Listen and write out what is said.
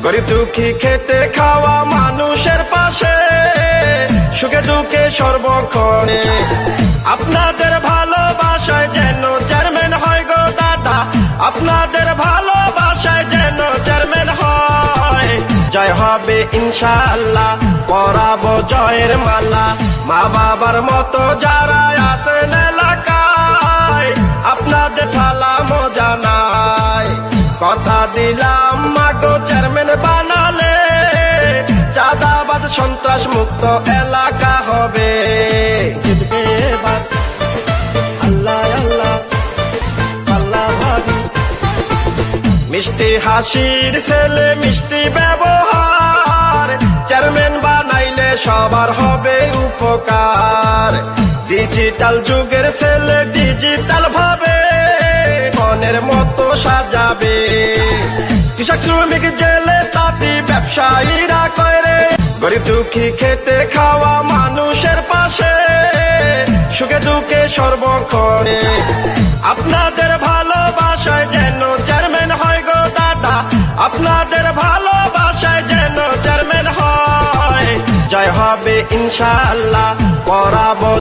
গরিব দুঃখী খেটে খাওয়া মানুষের পাশে, সুখে দুঃখে সর্বক্ষণে আপনাদের ভালোবাসায় যেন চেয়ারম্যান হয় গো দাদা, আপনাদের ভালোবাসায় যেন চেয়ারম্যান হয়। জয় হবে ইনশাআল্লাহ, পরাবো জয়ের মালা, মা বাবার মতো যারা আছেন এলাকায় আপনাদের সালাম জানাই। কথা দিলাম মাগো চেয়ারম্যান বানালে চাঁদাবাদ সন্ত্রাস মুক্ত এলাকা হবে। আল্লাহ আল্লাহ আল্লাহ ভাবি, মিষ্টি হাসির ছেলে মিষ্টি ব্যবহার, চেয়ারম্যান বানাইলে সবার হবে উপকার। ডিজিটাল যুগের ছেলে ডিজিটাল ভাবে মনের মতো সাজাবে। কৃষক শ্রমিক জেলে তাঁতি ব্যবসায়ীরা করে, গরিব দুঃখী খেটে খাওয়া মানুষের পাশে, সুখে দুঃখে সর্বক্ষণে আপনাদের ভালোবাসায় যেন চেয়ারম্যান হয় গো দাদা, আপনাদের ভালোবাসায় যেন চেয়ারম্যান হয়। জয় হবে ইনশাআল্লাহ, পরাবো